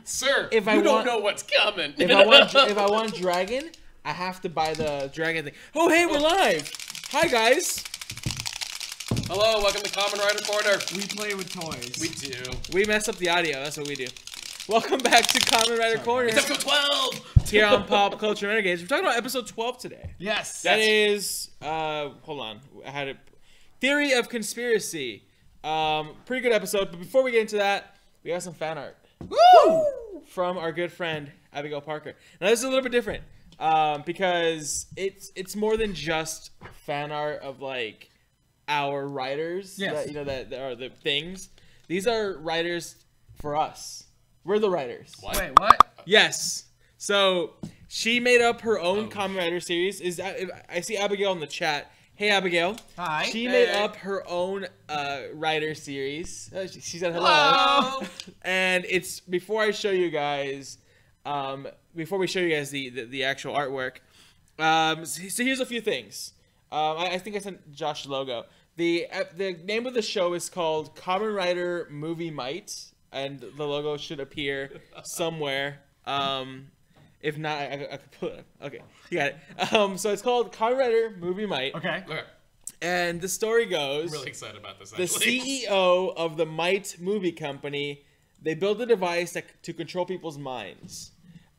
Sir, if you don't know what's coming. If I want dragon, I have to buy the dragon thing. Oh, hey, we're live. Hi, guys. Hello, welcome to Kamen Rider Corner. We play with toys. We do. We mess up the audio. That's what we do. Welcome back to Kamen Rider Corner. It's episode 12. Here on Pop Culture Renegades. We're talking about episode 12 today. Yes. That is, hold on. I had a Theory of Conspiracy. Pretty good episode. But before we get into that, we got some fan art. Woo! From our good friend Abigail Parker. Now this is a little bit different because it's more than just fan art of like our writers. Yes. That are the things. These are writers for us. We're the writers. What? Wait, what? Yes. So she made up her own Kamen Rider series. I see Abigail in the chat. Hey Abigail. Hi. She made up her own writer series. She said hello. Hello. And it's before I show you guys, before we show you guys the actual artwork. So here's a few things. I think I sent Josh the logo. The name of the show is called Kamen Rider Movie Might, and the logo should appear somewhere. If not, I could put it. Okay, you got it. So it's called Kamen Rider Movie Might. Okay. And the story goes, I'm really excited about this, the actually. CEO of the Might movie company, they built a device to control people's minds.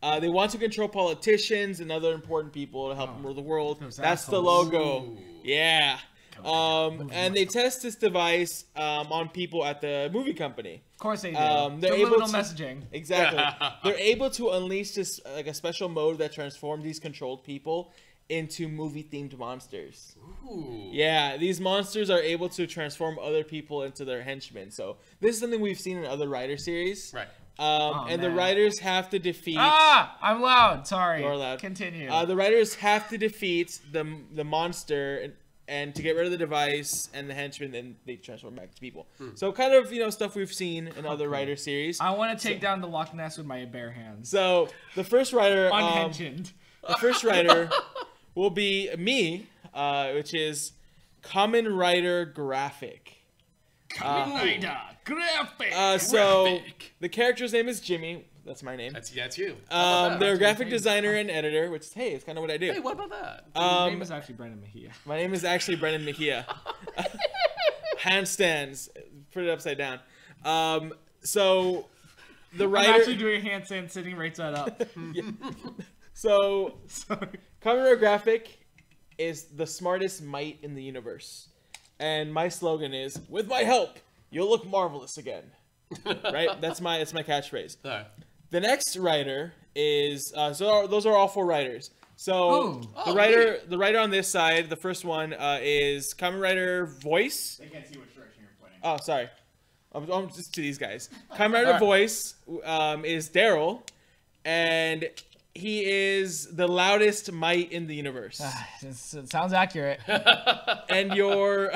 They want to control politicians and other important people to help them rule the world. That's the logo. Ooh. Yeah. And they test this device on people at the movie company. Of course they do. They're able Subliminal to, messaging. Exactly. They're able to unleash this like a special mode that transforms these controlled people into movie-themed monsters. Ooh. Yeah, these monsters are able to transform other people into their henchmen. So this is something we've seen in other Rider series. Right. And the Riders have to defeat. I'm loud. Sorry. You're loud. Continue. The Riders have to defeat the monster and to get rid of the device and the henchmen, then they transform back to people. So kind of stuff we've seen in other Rider series. I want to take down the Loch Ness with my bare hands. So the first Rider, Unhensioned. the first Rider will be me, which is Kamen Rider Graphic. Kamen Rider Graphic. So the character's name is Jimmy. That's my name. That's you. They're a graphic designer and editor, which hey, it's kind of what I do. Hey, what about that? His name is actually Brendan Mejia. My name is actually Brendan Mejia. Handstands, put it upside down. So the writer. I'm actually doing a handstand sitting right side up. Yeah. So Sorry. Kamen Rider Graphic is the smartest might in the universe, and my slogan is, "With my help, you'll look marvelous again." Right? That's my catchphrase. All right. The next writer is those are all four writers. So Ooh. the writer on this side, the first one is Kamen Rider Voice. They can't see which direction you're pointing. Oh, sorry, I'm just to these guys. Kamen Rider Voice is Daryl, and he is the loudest might in the universe. It sounds accurate. And your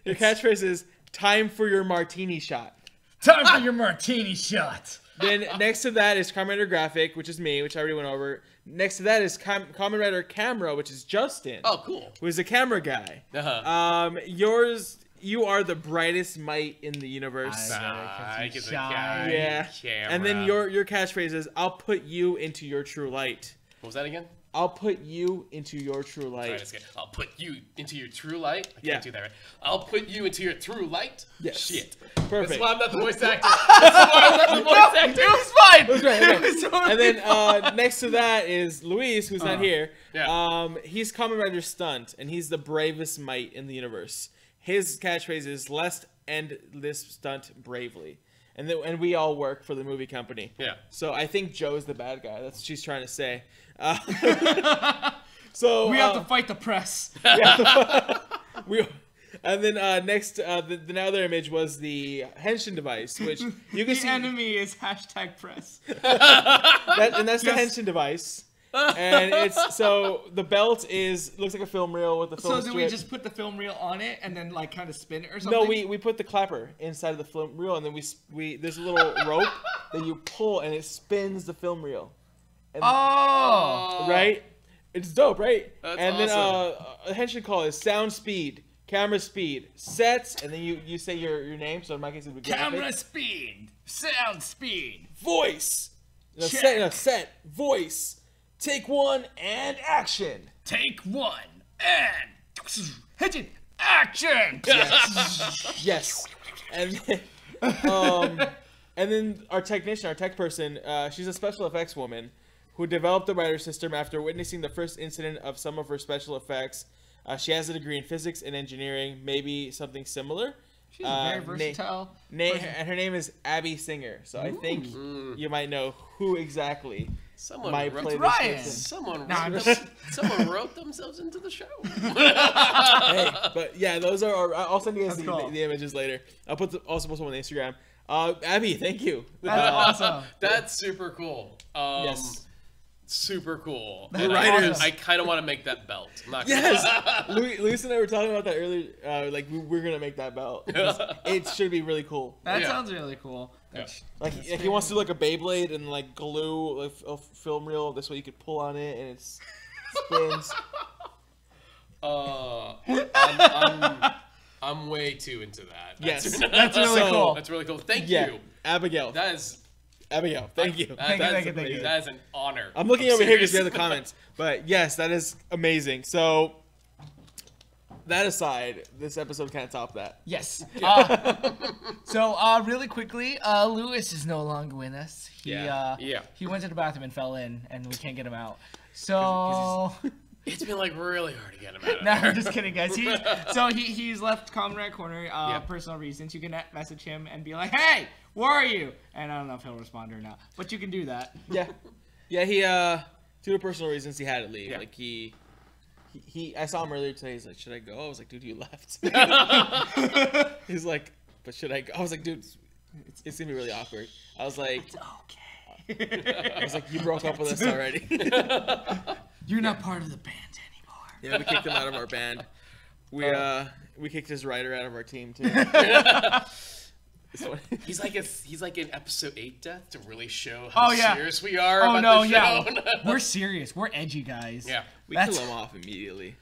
catchphrase is "Time for your martini shot." Time for your martini shot. Then next to that is Kamen Rider Graphic, which is me, which I already went over. Next to that is Kamen Rider Camera, which is Justin. Oh, cool. Who is the camera guy. You are the brightest might in the universe. I get the Yeah. camera. And then your catchphrase is, "I'll put you into your true light." What was that again? I'll put you into your true light. Sorry, I'll put you into your true light. I Yeah. can't do that right. I'll put you into your true light. Yes. Shit. Perfect. That's why I'm not the voice actor. That's why I'm not the voice actor. It was fine. That's right, It okay. was totally And then fine. next to that is Luis, who's not here. Yeah. He's Kamen Rider Stunt, and he's the bravest might in the universe. His catchphrase is "Let's end this stunt bravely." And we all work for the movie company. Yeah. So I think Joe's the bad guy. That's what she's trying to say. So We have to fight the press. And then next, the other image was the henshin device, which you can The see. enemy is #press. That's the henshin device. And it's so the belt looks like a film reel with the film So strip. do we just put the film reel on it and then like kind of spin it or something? No, we put the clapper inside of the film reel, and then we there's a little rope that you pull, and it spins the film reel. And, Oh. right? It's dope, right? That's and awesome. then a henshin call is sound speed. camera speed, set, and then you say your name. So in my case, it would be Camera graphic. speed, sound speed. Voice. No, Check. set, voice. Take one and action. Take one and hit it. Action. Yes. And then our technician, our tech person, she's a special effects woman who developed the Rider system after witnessing the first incident of some of her special effects. She has a degree in physics and engineering, maybe something similar. She's very versatile. And her name is Abby Singer. So I think you might know who exactly might play this Ryan. person. Someone wrote themselves into the show. Hey, but yeah, those are. I'll send you guys cool. the images later. I'll also post them on the Instagram. Abby, thank you. That's awesome. That's super cool. Yes. Super cool. The And Riders. I kind of want to make that belt. I'm not gonna Yes, Luis and I were talking about that earlier. Like we're gonna make that belt. It should be really cool. That Yeah. sounds really cool. Like he wants to do like a Beyblade and like glue a film reel. This way you could pull on it and it spins. I'm way too into that. Yes, That's really cool. That's really cool. Thank Yeah, you. Abigail. That is. Abigail, thank you. Thank you. That is an honor. I'm looking over here because we serious. have the comments. But yes, that is amazing. So that aside, this episode can't top that. Yes. Really quickly, Lewis is no longer with us. He he went to the bathroom and fell in, and we can't get him out. So. It's been like really hard to get him out of No, there. I'm just kidding, guys. He's left Kamen Rider Corner, personal reasons. You can message him and be like, "Hey, where are you?" And I don't know if he'll respond or not, but you can do that. Yeah, he due to personal reasons he had to leave. Yeah. Like he I saw him earlier today. He's like, "Should I go?" I was like, "Dude, you left." He's like, "But should I go?" I was like, "Dude, it's gonna be really awkward." I was like, It's okay. I was like, "You broke up with us already." You're not part of the band anymore. Yeah, we kicked him out of our band. We kicked his rider out of our team too. It's funny. He's like in episode 8 death to really show how serious we are Oh about no, the yeah. show. We're serious. We're edgy guys. Yeah. We kill him off immediately.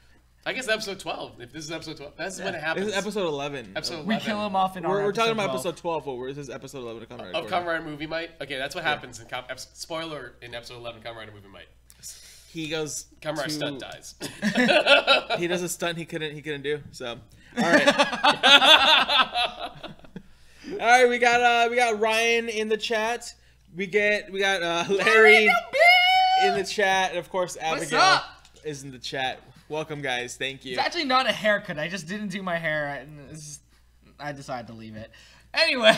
I guess episode 12. If this is episode 12, that's when it happens. This is episode 11. Episode 11. We kill him off in our We're talking about 12. episode 12, but this is episode 11 of Kamen Rider. Of Kamen Rider Movie Might. Okay, that's what happens in spoiler in episode 11 Kamen Rider Movie Might. He goes. Kamen Rider stunt dies. He does a stunt he couldn't do. So, all right. All right, we got Ryan in the chat. We got Larry in the chat, and of course Abigail is in the chat. Welcome, guys. Thank you. It's actually not a haircut. I just didn't do my hair, and I decided to leave it. Anyway.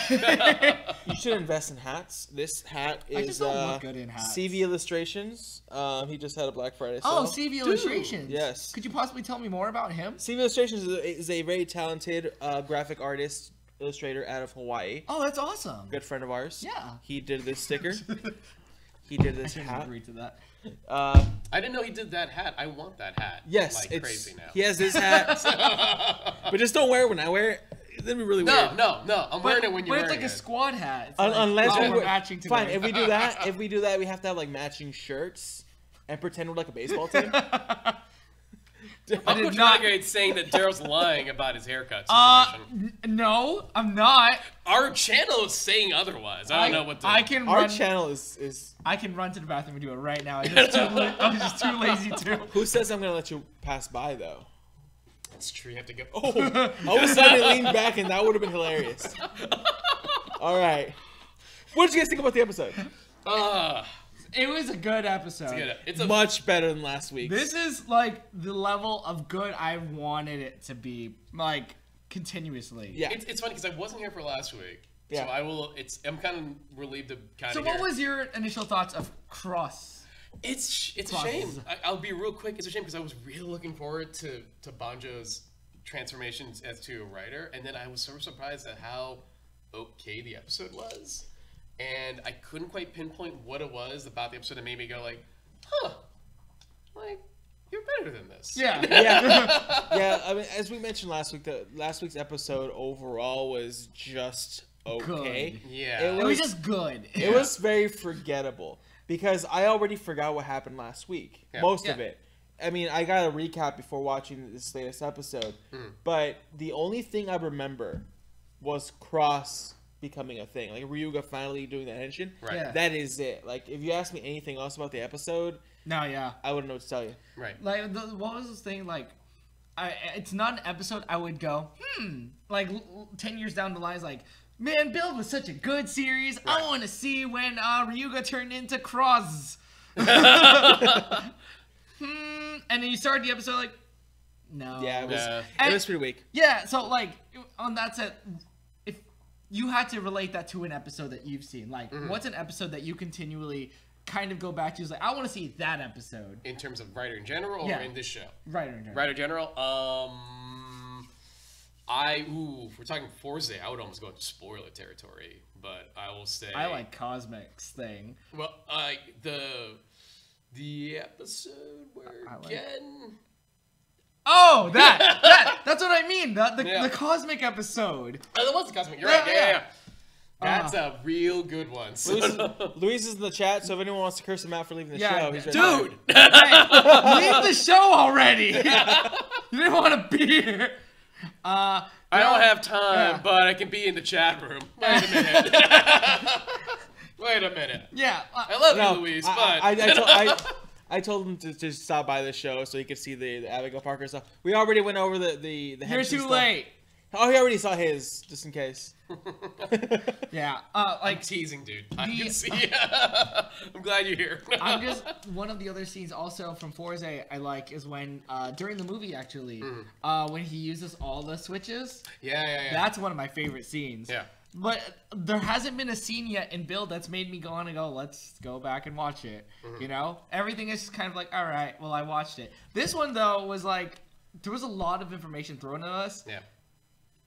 You should invest in hats. This hat is I just don't look good in hats. CV Illustrations. He just had a Black Friday sale. Oh, CV Illustrations. Yes. Could you possibly tell me more about him? CV Illustrations is a very talented graphic artist, illustrator out of Hawaii. Oh, that's awesome. Good friend of ours. Yeah. He did this sticker. He did this I hat. agree to that. I didn't know he did that hat. I want that hat. Yes, like it's crazy now. He has this hat, but just don't wear it when I wear it. That'd be really weird. No. I'm wearing it when you're But wearing it's like a squad hat. It's Unless like, we're matching today. fine. If we do that, we have to have like matching shirts and pretend we're like a baseball team. Uncle Renegade saying that Daryl's lying about his haircut situation. No, I'm not. Our channel is saying otherwise. I don't know what to... Our channel is. I can run to the bathroom and do it right now. I'm just too lazy to. Who says I'm gonna let you pass by though? It's true. You have to go... Oh, all of a sudden it leaned back and that would have been hilarious. All right. What did you guys think about the episode? It was a good episode. It's much better than last week. This is like the level of good I wanted it to be, like continuously. Yeah. It's funny because I wasn't here for last week. Yeah. So I will... I'm kind of relieved to kind of So what was your initial thoughts of Cross? It's a shame. I'll be real quick. It's a shame because I was really looking forward to Banjo's transformations as to a writer, and then I was so surprised at how okay the episode was, and I couldn't quite pinpoint what it was about the episode that made me go like, huh, like you're better than this. Yeah. Yeah. I mean, as we mentioned last week, last week's episode overall was just okay. Good. Yeah. It was just good. It was very forgettable because I already forgot what happened last week, most of it, I mean, I got a recap before watching this latest episode, but the only thing I remember was Cross becoming a thing. Like Ryuga finally doing the henshin. Right. Yeah. That is it. Like, if you ask me anything else about the episode, No, yeah. I wouldn't know what to tell you. Right. Like, what was this thing, like, it's not an episode I would go, like, 10 years down the line, it's like, man, Build was such a good series. Right. I want to see when Ryuga turned into Cross. And then you start the episode, like, no. Yeah, it Yeah. was pretty weak. Yeah, so, like, on that set, if you had to relate that to an episode that you've seen, like, what's an episode that you continually kind of go back to? Is like, I want to see that episode. In terms of writer in general, or Yeah. in this show? Writer in general. Writer general. If we're talking Forza, I would almost go into spoiler territory, but I will say I like Cosmic's thing. Well, the episode where I like- Gen. Oh, that's what I mean. The Yeah. Cosmic episode. Oh, that was the Cosmic. You're right. Yeah, Yeah. yeah. That's a real good one. Luis is in the chat, so if anyone wants to curse him out for leaving the show, he's right Dude! Hey, leave the show already. You didn't want to be here. I don't have time, but I can be in the chat room. Wait a minute. Wait a minute. Yeah. I love No, you, Luis, but... I told him to just stop by the show so he could see the Abigail Parker stuff. We already went over the You're henshin too stuff. late. Oh, he already saw his, just in case. Yeah. I'm Like, teasing, dude. I can see. I'm glad you're here. I'm just one of the other scenes also from Forza I like is when during the movie actually when he uses all the switches. Yeah. That's one of my favorite scenes. Yeah. But there hasn't been a scene yet in Build that's made me go on and go, let's go back and watch it. You know? Everything is just kind of like, all right, well, I watched it. This one, though, was like, there was a lot of information thrown at us. Yeah.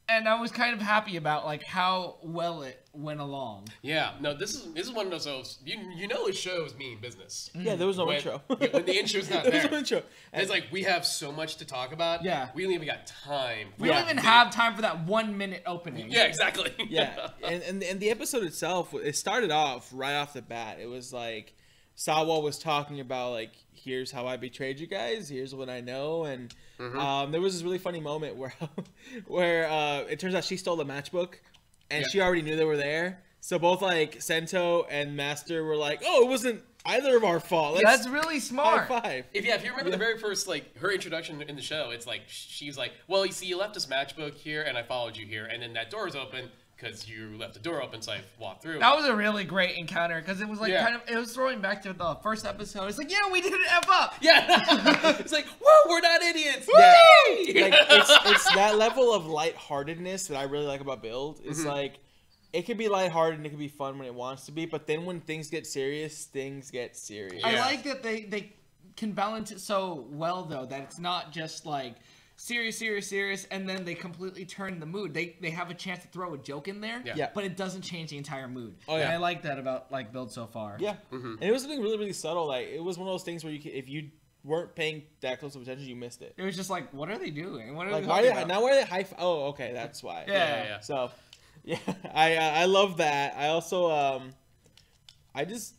And I was kind of happy about, like, how well it went along. Yeah. No, this is one of those, you know the show's mean business. Yeah, there was no When- intro. when the intro's not There there. was no intro. It's like, we have so much to talk about. Yeah. We don't even got time. We don't even have time for that 1 minute opening. Yeah, exactly. Yeah, and the episode itself, it started off right off the bat. It was like Sawa was talking about like, here's how I betrayed you guys. Here's what I know, and there was this really funny moment where it turns out she stole the matchbook, and she already knew they were there. So both like Sento and Master were like, "Oh, it wasn't either of our fault." That's really smart. High five. If you remember the very first, like, her introduction in the show, it's like, she's like, well, you see, you left this matchbook here, and I followed you here, and then that door's open, because you left the door open, so I walked through. That was a really great encounter because it was like Yeah. kind of, it was throwing back to the first episode. It's like, yeah, we didn't F up. Yeah. It's like, whoa, we're not idiots. Yeah. Whee! Like it's that level of lightheartedness that I really like about Build. It's like it can be lighthearted and it can be fun when it wants to be, but then when things get serious, things get serious. I Yeah. like that they can balance it so well though that it's not just like serious, and then they completely turn the mood. They have a chance to throw a joke in there, Yeah. Yeah. but it doesn't change the entire mood. Oh, yeah. And I like that about like Build so far. Yeah, and it was something really, really subtle. Like it was one of those things where if you weren't paying that close of attention, you missed it. It was just like, what are they doing? What are Like they why talking are about? now why are they high? Oh, okay, that's why. Yeah. So, yeah, I love that. I also I just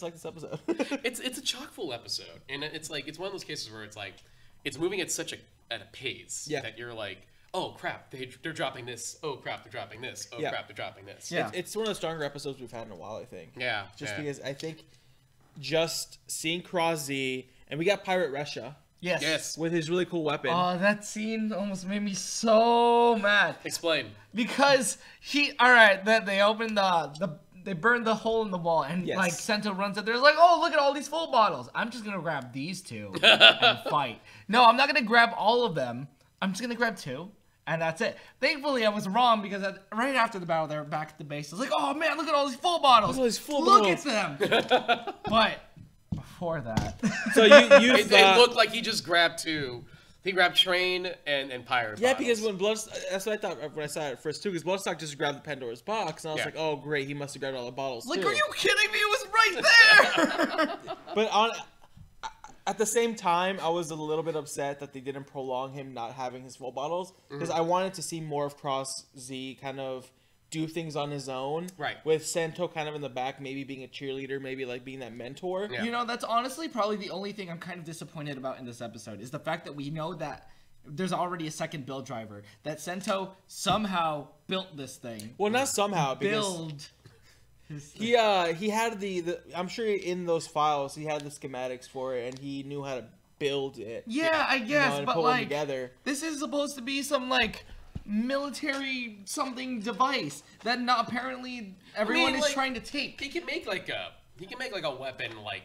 like this episode. It's a chock full episode, and it's like, it's one of those cases where it's like, it's moving at at a pace that you're like, oh crap, they're dropping this. Oh crap, they're dropping this. Oh crap, they're dropping this. Yeah. It's one of the stronger episodes we've had in a while, I think. Yeah. Just yeah. because I think just seeing Cross Z, and we got Pirate Resha Yes. with his really cool weapon. Oh, that scene almost made me so mad. Explain. Because they opened they burned the hole in the wall, and Yes. like Sento runs up there, like, oh, look at all these full bottles. I'm just gonna grab these two and fight. No, I'm not gonna grab all of them. I'm just gonna grab two, and that's it. Thankfully, I was wrong because right after the battle, they were back at the base. I was like, oh man, look at all these full bottles. Look at all these full Look bottles. at them. But before that, So you It thought, looked like he just grabbed two. He grabbed Train and Pirate. yeah, bottles. because when that's what I thought when I saw it at first too. Because Bloodstock just grabbed the Pandora's box, and I was Yeah. like, oh great, he must have grabbed all the bottles like, too. are you kidding me? It was right there. But at the same time, I was a little bit upset that they didn't prolong him not having his full bottles because I wanted to see more of Cross Z kind of do things on his own. Right. With Sento kind of in the back, maybe being a cheerleader, maybe like being that mentor. Yeah. You know, that's honestly probably the only thing I'm kind of disappointed about in this episode is the fact that we know that there's already a second build driver. That Sento somehow built this thing. Well, not somehow, because he had the I'm sure in those files he had the schematics for it and he knew how to build it. Yeah, I guess, and but pull them like together. this is supposed to be some like military something device that not apparently everyone is like, trying to take. He can make like a weapon like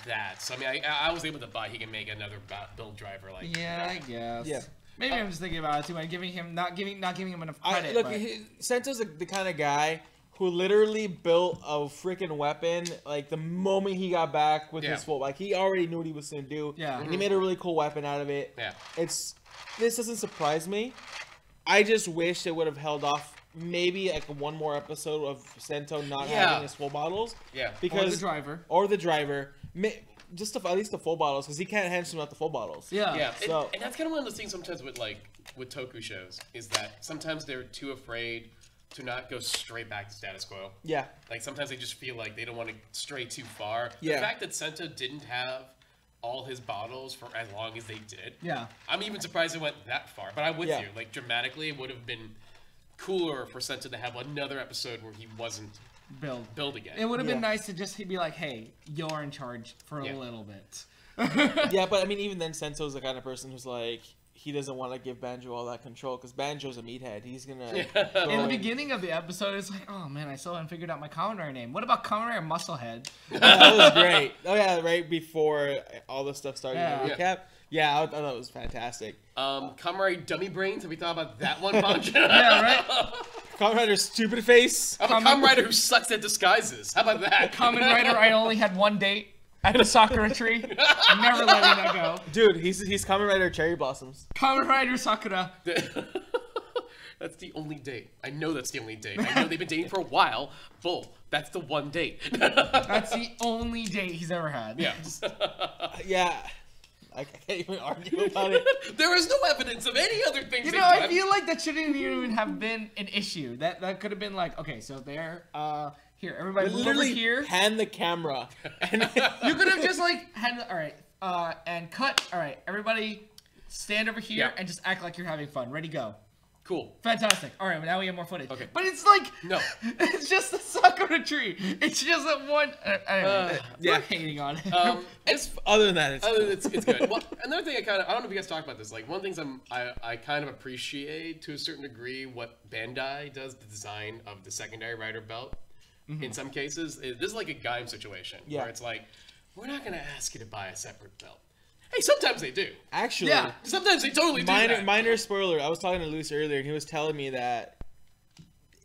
that. So I mean, I was able to buy. He can make another build driver like. Yeah, I guess. Yeah. Maybe I'm just thinking about it too much, not giving him enough credit. Look, but... Sento's the kind of guy who literally built a freaking weapon like the moment he got back with his full. Like he already knew what he was gonna do. Yeah. And he made a really cool weapon out of it. Yeah. This doesn't surprise me. I just wish they would have held off maybe like one more episode of Sento not having his full bottles. Yeah. Because Or the driver. Just at least the full bottles, because he can't hand them out the full bottles. Yeah. Yeah. So, and that's kind of one of those things sometimes with Toku shows is that sometimes they're too afraid to not go straight back to status quo. Yeah. Like sometimes they just feel like they don't want to stray too far. Yeah. The fact that Sento didn't have all his bottles for as long as they did. Yeah. I'm even surprised it went that far. But I'm with Yeah. you. Like dramatically, it would have been cooler for Sento to have another episode where he wasn't build again. It would have been nice to just be like, hey, you're in charge for a little bit. Yeah, but I mean, even then, Sento's the kind of person who's like, he doesn't want to give Banjo all that control because Banjo's a meathead. He's gonna. In the beginning of the episode, it's like, oh man, I still haven't figured out my Kamen Rider name. What about Kamen Rider Musclehead? That was great. Oh yeah, right before all this stuff started. Yeah. In the recap. Yeah, I thought it was fantastic. Kamen Rider Dummy Brains. Have we thought about that one, Banjo? Yeah, right. Kamen Rider Stupid Face. How about Kamen Rider who sucks at disguises? How about that? Kamen Rider, I only had one date at the Sakura tree. I'm never letting that go. Dude, he's Kamen Rider Cherry Blossoms. Kamen Rider Sakura. That's the only date. I know that's the only date. I know they've been dating for a while. Bull. That's the one date. That's the only date he's ever had. Yeah. Yeah. I can't even argue about it. There is no evidence of any other things. You know, I feel like that shouldn't even have been an issue. That could have been like, okay, so there, here, everybody move over here. Hand the camera. And You could have just like all right, and cut. All right, everybody stand over here and just act like you're having fun. Ready, go. Cool. Fantastic. All right, well, now we have more footage. Okay. But it's like, No. it's just the Sakura tree. It's just that one. Anyway, we're hating on it. other than that, It's good. Well, another thing I don't know if you guys talked about this. Like one of the things I kind of appreciate to a certain degree what Bandai does the design of the secondary rider belt. In some cases, this is like a Gaim situation where it's like, we're not gonna ask you to buy a separate belt. Hey, sometimes they do. Actually, Sometimes they totally do that. Minor spoiler. I was talking to Luis earlier, and he was telling me that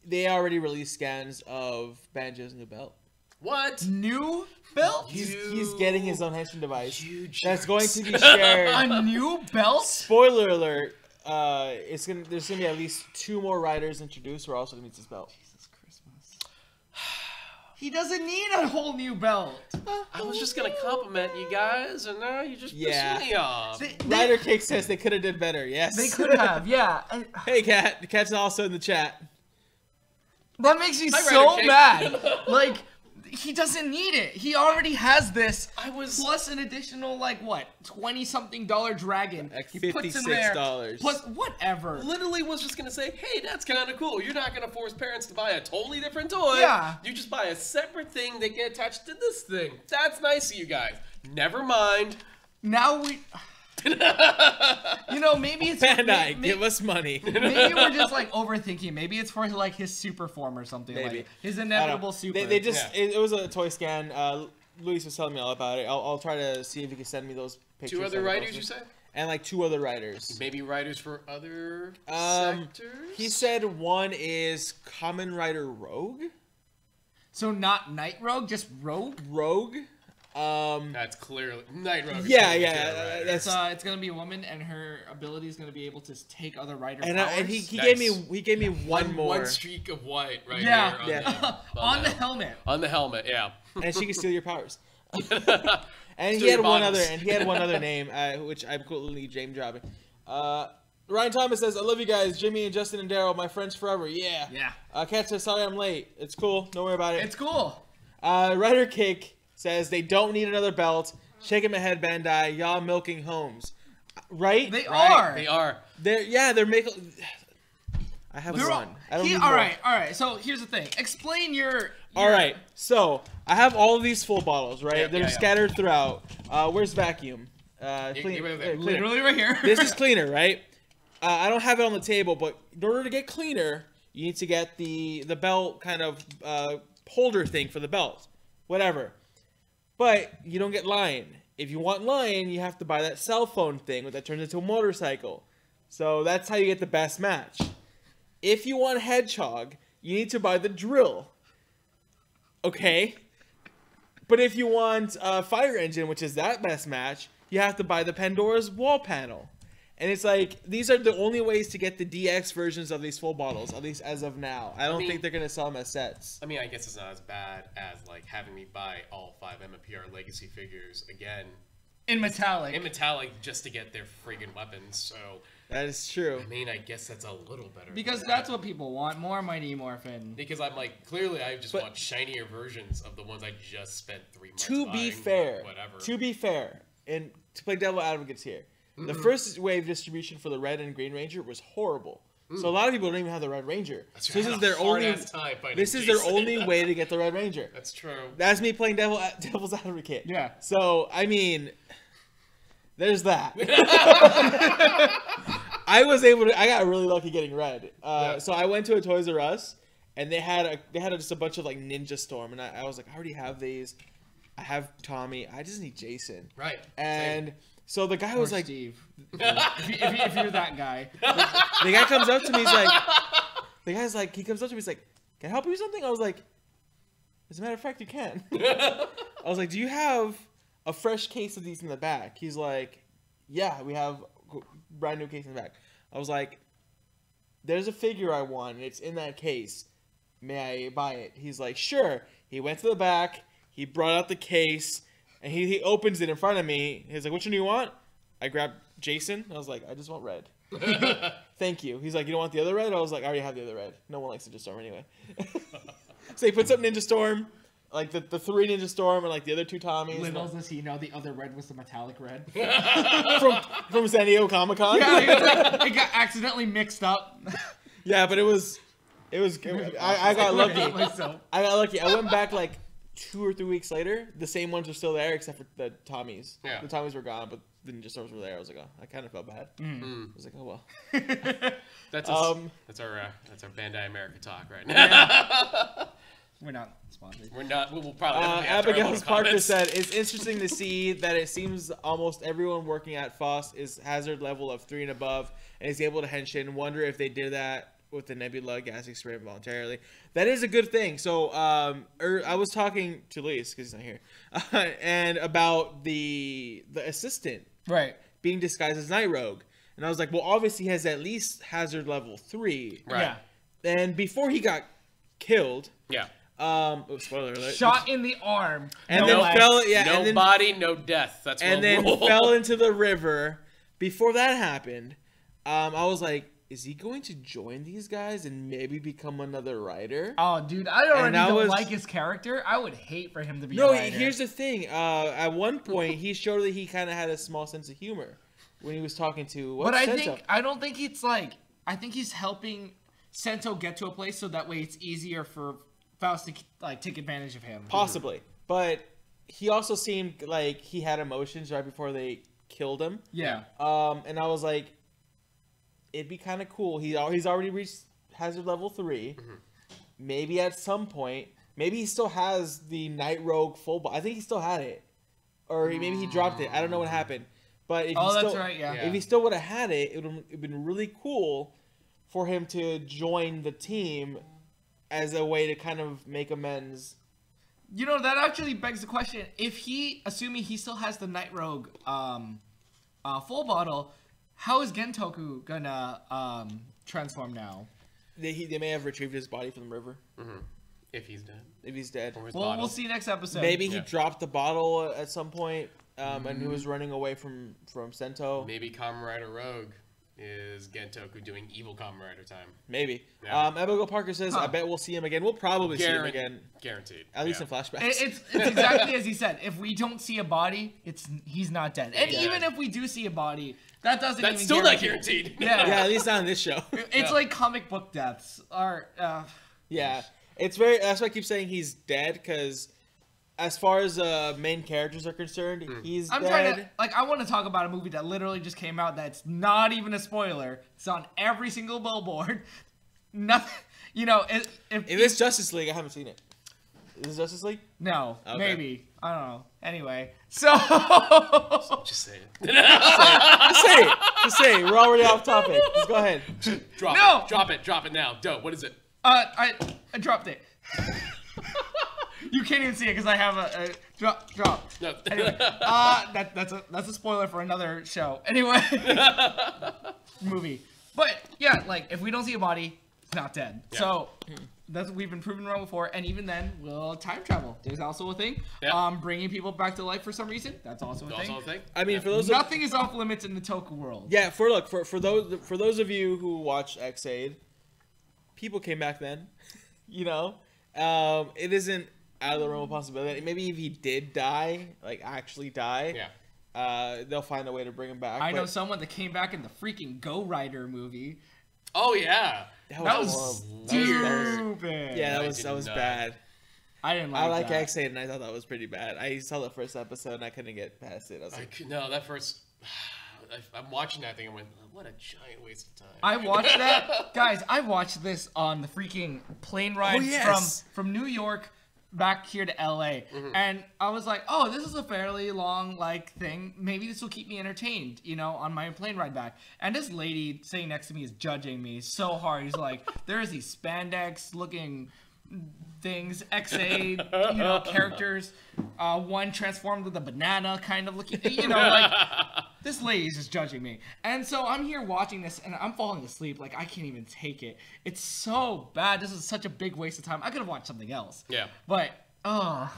they already released scans of Banjo's new belt. What? New belt? He's getting his own henshin device that's going to be shared. A new belt? Spoiler alert! There's gonna be at least 2 more riders introduced who are also gonna use this belt. Jesus Christmas. He doesn't need a whole new belt. I was just gonna compliment you guys, and now you just pissed me off. Rider Cake says they could have did better. Yes, They could have, yeah. Hey, Kat. The Cat's also in the chat. That makes me Hi, so Rider Cake. mad. Like, he doesn't need it. He already has this. Plus an additional, like, what, $20-something dragon. Like he puts in there. $56. Plus, whatever. Literally was just gonna say, hey, that's kind of cool. You're not gonna force parents to buy a totally different toy. Yeah. You just buy a separate thing that get attached to this thing. That's nice of you guys. Never mind. Now we... You know, maybe it's... Bandai, give us money. Maybe we're just, like, overthinking. Maybe it's for, like, his super form or something. Maybe. Like his inevitable super. They just... It was a toy scan. Luis was telling me all about it. I'll try to see if he can send me those pictures. 2 other riders, you said? And, like, 2 other riders. Maybe riders for other sectors? He said one is Kamen Rider Rogue. So not Night Rogue, just Rogue? Rogue. That's clearly Night Rogue. Yeah. It's gonna be a woman, and her ability is gonna be able to take other rider powers. And he Nice. gave me one more. One streak of white right Yeah. here. On the helmet. On the helmet, yeah. And she can steal your powers. And Steal he had your one bottles. other, and he had one other name, which I'm completely James dropping. Ryan Thomas says, I love you guys. Jimmy and Justin and Daryl, my friends forever. Yeah. Yeah. Kat says, sorry I'm late. It's cool. Don't worry about it. It's cool. Ryder Kick says, they don't need another belt. Shaking my head, Bandai. Y'all milking homes. Right? They are. They are. They're making... I have one. I don't need all more. right. So here's the thing. Explain your... All right. So I have all of these full bottles, right? Yeah, They're yeah. scattered throughout. Where's vacuum? Cleaner. Literally right here. This is cleaner, right? I don't have it on the table, but in order to get cleaner, you need to get the belt kind of holder thing for the belt. Whatever. But you don't get Lion. If you want Lion, you have to buy that cell phone thing that turns into a motorcycle. So that's how you get the best match. If you want Hedgehog, you need to buy the drill. Okay? But if you want Fire Engine, which is that best match, you have to buy the Pandora's wall panel. And it's like, these are the only ways to get the DX versions of these full bottles, at least as of now. I don't think they're going to sell them as sets. I mean, I guess it's not as bad as, like, having me buy all 5 MMPR Legacy figures again. In metallic. Just to get their friggin' weapons, so... That is true. I mean, I guess that's a little better. Because that's what people want. More Mighty Morphin. Because I'm like, clearly I just want shinier versions of the ones I just spent 3 months To buying, be fair, whatever. and to play devil advocates here, the first wave distribution for the Red and Green Ranger was horrible. So a lot of people don't even have the Red Ranger. So this is their only way to get the Red Ranger. That's true. That's me playing devil's advocate. Yeah. So I mean, there's that. I got really lucky getting Red. So I went to a Toys R Us, and they had just a bunch of like Ninja Storm, and I was like, I already have these. I have Tommy. I just need Jason. Right. And same. So the guy was like, Steve. if you're that guy. The guy comes up to me. He comes up to me. He's like, can I help you with something? I was like, as a matter of fact, you can. I was like, do you have a fresh case of these in the back? He's like, yeah, we have a brand new case in the back. I was like, there's a figure I want, and it's in that case. May I buy it? He's like, sure. He went to the back. He brought out the case, and he opens it in front of me. He's like, which one do you want? I grabbed Jason. I was like, I just want Red. Thank you. He's like, you don't want the other Red? I was like, I already have the other Red. No one likes Ninja Storm anyway. So he puts up Ninja Storm, like the 3 Ninja Storm, and like the other 2 Tommies. Little does he know the other Red was the metallic red. from San Diego Comic-Con. Yeah, it got accidentally mixed up. Yeah, but it was I got lucky. I got lucky. I went back like 2 or 3 weeks later. The same ones were still there except for the Tommies. Yeah. The Tommies were gone, but the Ninja Storms were there. I was like, oh, I kind of felt bad. I was like, oh well. That's our Bandai America talk right now. Yeah. We're not sponsored. We'll probably. Abigail Parker said, it's interesting to see that it seems almost everyone working at Faust is hazard level of 3 and above and is able to henshin. Wonder if they did that with the Nebula gas experiment voluntarily. That is a good thing. So I was talking to Luis, because he's not here, and about the assistant being disguised as Night Rogue. And I was like, well, obviously he has at least hazard level 3. Right. Yeah. And before he got killed... Yeah. Spoiler alert. Shot in the arm. And then fell. Yeah. No and then, body, no death. That's and then fell into the river. Before that happened, I was like, is he going to join these guys and maybe become another writer? Oh, dude, I already don't like his character. I would hate for him to be a writer. Here's the thing. At one point, he showed that he kind of had a small sense of humor when he was talking to Sento. I don't think it's like... I think he's helping Sento get to a place so that way it's easier for Faust to like take advantage of him. Possibly. But he also seemed like he had emotions right before they killed him. Yeah. And I was like, it'd be kind of cool. He's already reached hazard level 3. Maybe at some point, maybe he still has the Night Rogue full body. I think he still had it, or maybe he dropped it. I don't know what happened. But if that's right. Yeah. If he still would have had it, it would have been really cool for him to join the team as a way to kind of make amends. You know, that actually begs the question: if he, assuming he still has the Night Rogue full bottle, how is Gentoku gonna transform now? They may have retrieved his body from the river. If he's dead. If he's dead. Well, we'll see next episode. Maybe he dropped the bottle at some point, and he was running away from Sento. Maybe Kamen Rider Rogue is Gentoku doing evil Kamen Rider time. Maybe. Yeah. Abigail Parker says, I bet we'll see him again. We'll probably see him again. Guaranteed. At least in flashbacks. It's exactly as he said. If we don't see a body, he's not dead. And even if we do see a body, that's still not guaranteed. Yeah. Yeah, at least not on this show. It's like comic book deaths. Yeah. It's very. That's why I keep saying he's dead, because as far as main characters are concerned, he's dead. Trying to, I want to talk about a movie that literally just came out that's not even a spoiler. It's on every single billboard. Nothing, if it's Justice League, I haven't seen it. Is this Justice League? No, okay. Maybe. I don't know. Anyway, so just say it. Just say it. We're already off topic. Just go ahead. Drop it now. Don't. What is it? I dropped it. You can't even see it because I have a drop. No. Anyway, that's a spoiler for another show. Anyway, movie. But yeah, if we don't see a body, it's not dead. Yeah. So we've been proven wrong before, and even then, we'll time travel. There's also a thing. Yeah. Bringing people back to life for some reason. That's also a thing. I mean, for those nothing is off limits in the Toku world. Yeah. For those of you who watch X-Aid, people came back then. It isn't out of the realm of possibility. Maybe if he did die, actually die, they'll find a way to bring him back. I know someone that came back in the freaking Go Rider movie. Oh yeah, that was stupid. Yeah, that was bad. I didn't like. I like X-Aid, and I thought that was pretty bad. I saw the first episode, and I couldn't get past it. I was like, no, that first. I'm watching that thing and went, what a giant waste of time. I watched that, guys. I watched this on the freaking plane ride from New York back here to LA, and I was like, oh, this is a fairly long thing. Maybe this will keep me entertained, on my plane ride back. And this lady sitting next to me is judging me so hard. He's like, there's these spandex looking things, X-Aid, characters. One transformed with a banana kind of looking, this lady's just judging me. And so I'm here watching this, and I'm falling asleep. I can't even take it. It's so bad. This is such a big waste of time. I could have watched something else. Yeah. But, no.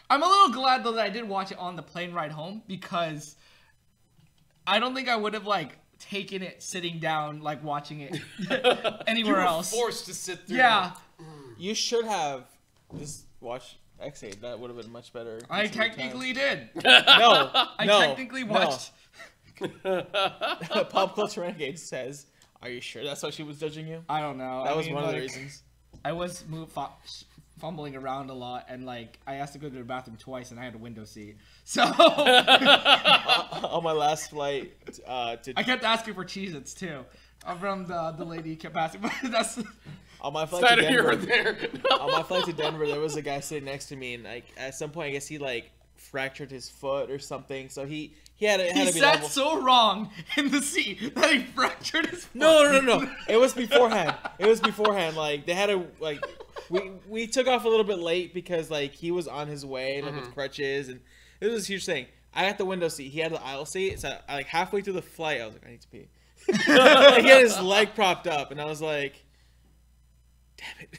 I'm a little glad, though, that I did watch it on the plane ride home, because I don't think I would have, taken it sitting down, watching it anywhere else. Forced to sit through. Yeah. You should have just watched X-Aid. That would have been much better. I technically did. I technically watched. Pop Culture Renegade says, "Are you sure that's why she was judging you?" I don't know. That was one of the reasons. I was fumbling around a lot, and I asked to go to the bathroom twice, and I had a window seat. So on my last flight, I kept asking for Cheez-Its too. From the lady kept asking, but that's. On my flight to Denver, on my flight to Denver, there was a guy sitting next to me, and at some point, I guess he fractured his foot or something. So he had to be sat so wrong in the seat that he fractured his foot. No. It was beforehand. They had a we took off a little bit late because he was on his way with crutches, and it was a huge thing. I had the window seat. He had the aisle seat. So halfway through the flight, I was like, I need to pee. He had his leg propped up, and I was like, damn it.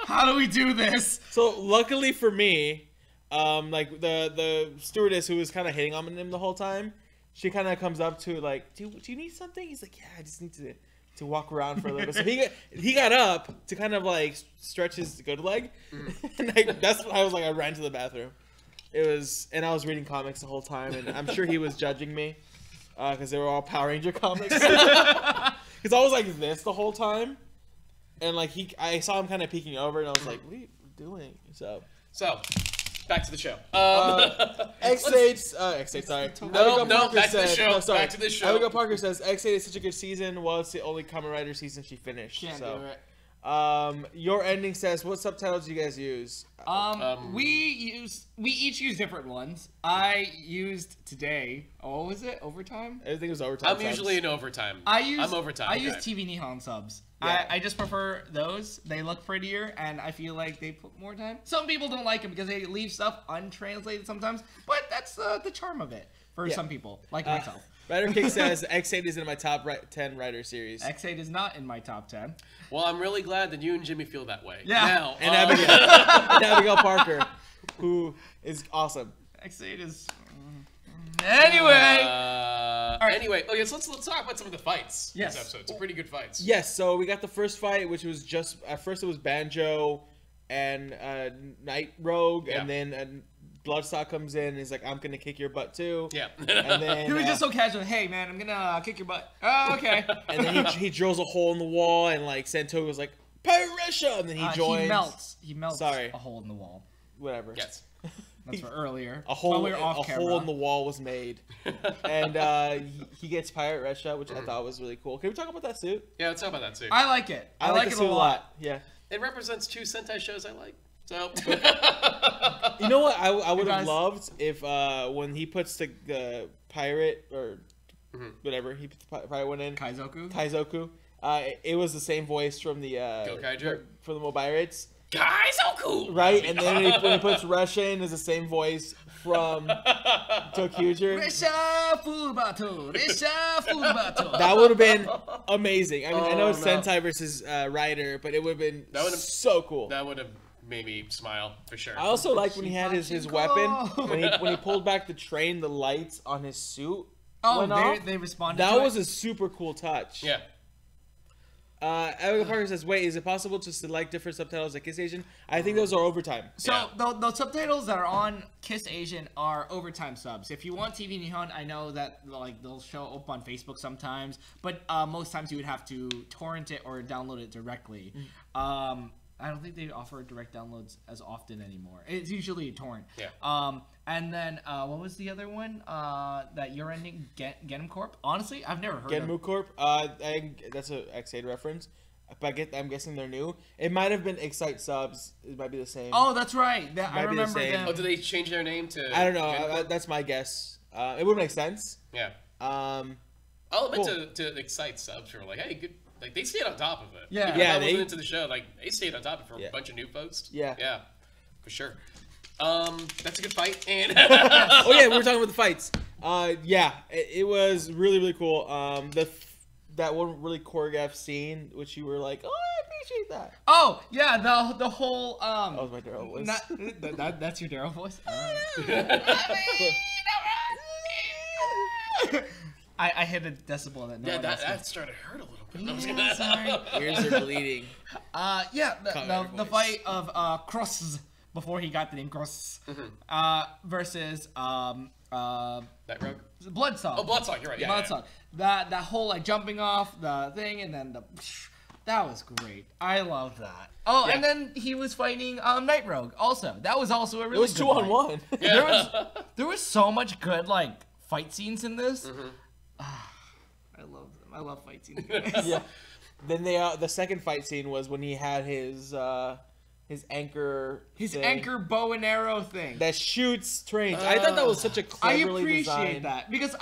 How do we do this? So luckily for me, the stewardess who was kind of hitting on him the whole time, she kind of comes up to do you need something? He's like, yeah, I just need to walk around for a little bit. So he got up to kind of stretch his good leg, and that's what I was like. I ran to the bathroom. And I was reading comics the whole time, and I'm sure he was judging me because they were all Power Ranger comics. Because I was like this the whole time, and I saw him kind of peeking over, and I was like, what are you doing? So back to the show. X-Aid, sorry. No, back to the show. Back to the show. Abigail Parker says, X-Aid is such a good season. Well, it's the only Kamen Rider season she finished. Can't do it. Your ending says, what subtitles do you guys use? We each use different ones. I used today. Oh, what was it? Overtime? I think it was overtime. I'm usually in overtime. I'm overtime. I use TV Nihon subs. Yeah. I just prefer those. They look prettier, and I feel like they put more time. Some people don't like them because they leave stuff untranslated sometimes, but that's the charm of it for some people, like myself. Rider Kick says X-Aid is in my top 10 Rider series. X-Aid is not in my top 10. Well, I'm really glad that you and Jimmy feel that way. Yeah. Now, and Abigail Parker, who is awesome. X-Aid is... Anyway. Anyway, okay, so let's talk about some of the fights. Yes. This episode. Some pretty good fights. Yes, so we got the first fight, which was just at first it was Banjo and Night Rogue, and then Bloodstock comes in and he's like, I'm gonna kick your butt too. Yeah. And then He was just so casual. Hey man, I'm gonna kick your butt. Oh, okay. And then he drills a hole in the wall, and like Sento was like, Pirate Russia, and then he joins. He melts. Sorry. A hole in the wall. Whatever. Yes. That's for earlier. A hole, we were off camera. hole in the wall was made, and he gets Pirate Russia, which I thought was really cool. Can we talk about that suit? Yeah, let's talk about that suit. I like it. I like the it suit a lot. Yeah. It represents 2 Sentai shows I like. So. You know what? I would have loved if when he puts the pirate or whatever he puts the pirate one in Kaizoku. It was the same voice from the Gokaiger? from the Mobirates. Guys, so cool. Right, and then when he puts Russia in, is the same voice from Tokuger. That would have been amazing. I mean, I know it's Sentai versus Rider, but it would have been so cool. That would have made me smile for sure. I also like when he had his weapon when he pulled back the train, the lights on his suit. They responded. That was a super cool touch. Yeah. Erica Parker says, "Wait, is it possible to select different subtitles like Kiss Asian? I think those are overtime." So the subtitles that are on Kiss Asian are overtime subs. If you want TV Nihon, I know that like they'll show up on Facebook sometimes, but most times you would have to torrent it or download it directly. I don't think they offer direct downloads as often anymore. It's usually a torrent. Yeah. And then what was the other one that you're ending? Genom Corp. Honestly, I've never heard of. Genmu Corp. That's a X8 reference. But I'm guessing they're new. It might have been Excite subs. It might be the same. Oh, that's right. I remember them. Oh, did they change their name to? I don't know. That's my guess. It would make sense. Yeah. I'll admit to Excite subs who were like, hey, good. Like, they stayed on top of it. Yeah. Even if I wasn't into the show, like, they stayed on top of it for a bunch of new folks. Yeah. Yeah. For sure. That's a good fight. And oh, yeah, we were talking about the fights. Yeah, it was really, really cool. That one really choreographed scene, which you were like, oh, I appreciate that. Oh, yeah, the whole... That was my Daryl voice. That's your Daryl voice? I hit a decibel that no one else that started to hurt a little bit. Yeah, sorry. Ears are bleeding. Yeah, the fight of Cross before he got the name Cross versus That Rogue? Bloodstock. Oh, Bloodstock, you're right. Yeah, Bloodstock. That whole like jumping off the thing and then that was great. I love that. Oh, and then he was fighting Night Rogue also. That was also a really good fight. It was 2-on-1. Yeah. There was so much good like fight scenes in this. I love them. I love fight scenes. Yeah. Then the second fight scene was when he had his anchor anchor bow and arrow thing that shoots trains. I thought that was such a cleverly appreciate designed... that because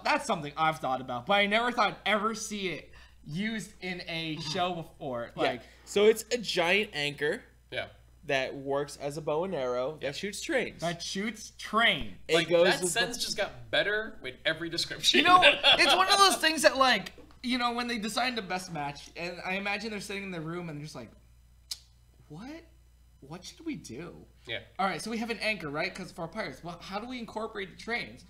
that's something I've thought about, but I never thought I'd ever see it used in a show before. Like, so it's a giant anchor. Yeah. That works as a bow and arrow that shoots trains. That shoots train. Like, that sentence just got better with every description. You know, it's one of those things that, like, you know, when they designed the best match, and I imagine they're sitting in the room and they're just like, what should we do? Yeah. All right, so we have an anchor, right? Because for our pirates, well, how do we incorporate the trains?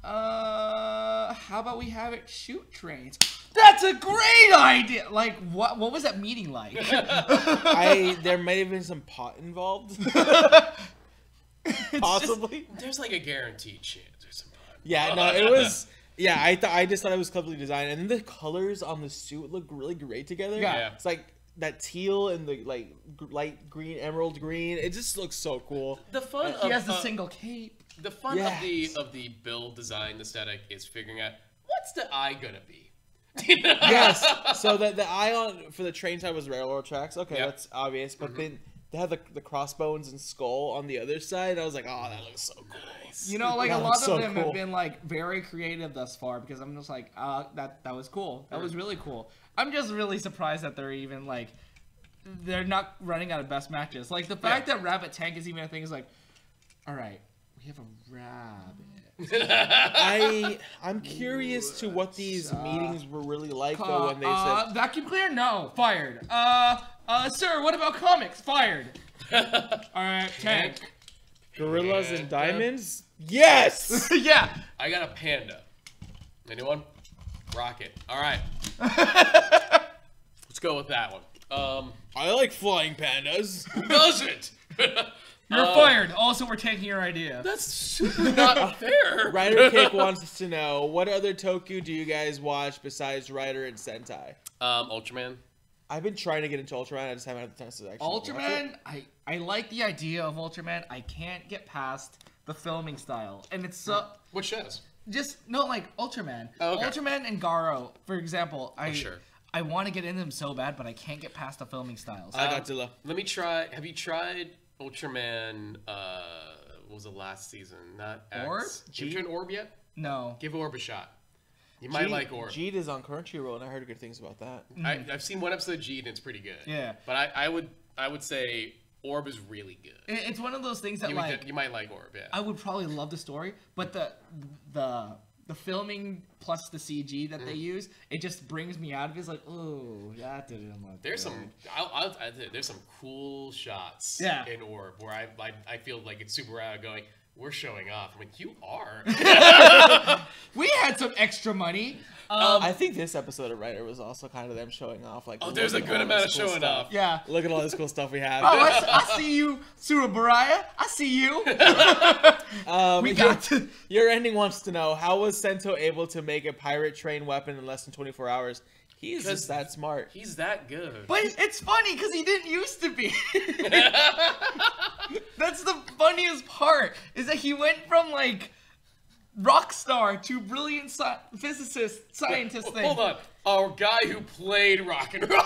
How about we have it shoot trains? That's a great idea. Like, what was that meeting like? There might have been some pot involved. Possibly. There's like a guaranteed chance there's some pot. Yeah, no, it was. Yeah, I just thought it was cleverly designed, and then the colors on the suit look really great together. Yeah. It's like that teal and the like light green, emerald green. It just looks so cool. The fun he has the single cape. The fun of the build design aesthetic is figuring out what's the eye gonna be. Yes. So the eye for the train side was railroad tracks. Okay, that's obvious. But then they had the crossbones and skull on the other side. And I was like, oh, that looks so cool. You know, like a lot of them have been like very creative thus far because I'm just like, that was cool. That was really cool. I'm just really surprised that they're even like, they're not running out of best matches. Like the fact that Rabbit Tank is even a thing is like, all right, we have a rabbit. I'm curious to what these meetings were really like though when they said vacuum cleaner, no, fired. Sir, what about comics? Fired. All right, tank. Gorillas and Diamonds. Yes! Yeah. I got a panda. Anyone? Rocket. All right. Let's go with that one. I like flying pandas. Who doesn't? You're fired. Also, we're taking your idea. That's super not fair. Ryder Cake wants us to know, what other Toku do you guys watch besides Ryder and Sentai? Ultraman. I've been trying to get into Ultraman. I just haven't had the chance to actually watch Ultraman, it. I like the idea of Ultraman. I can't get past the filming style. And it's What shows? just, no, like Ultraman. Oh, okay. Ultraman and Garo, for example, Sure. I want to get into them so bad, but I can't get past the filming styles. I got Godzilla. Let me try. Have you tried Ultraman? What was the last season? Not X. Orb? Have you tried Orb yet? No. Give Orb a shot. You might like Orb. Jeed is on Crunchyroll, and I heard good things about that. I've seen one episode of Jeed, and it's pretty good. Yeah. But I would say Orb is really good. It's one of those things that, You might like Orb, yeah. I would probably love the story, but the filming plus the CG that they use, it just brings me out of it. It's like, oh, that didn't look There's good. there's some cool shots in Orb where I feel like it's super out going, we're showing off. I'm like, you are. We had some extra money. I think this episode of Ryder was also kind of them showing off. Like, There's a good amount of showing off. Yeah. Look at all this cool stuff we have. Oh, I see you, Surabaraya. I see you. We got to... Your ending wants to know, how was Sento able to make a pirate train weapon in less than 24 hours? He's just that smart. He's that good. But it's funny because he didn't used to be. That's the funniest part, is that he went from like rock star to brilliant physicist, scientist thing. Hold on. Our guy who played rock and roll.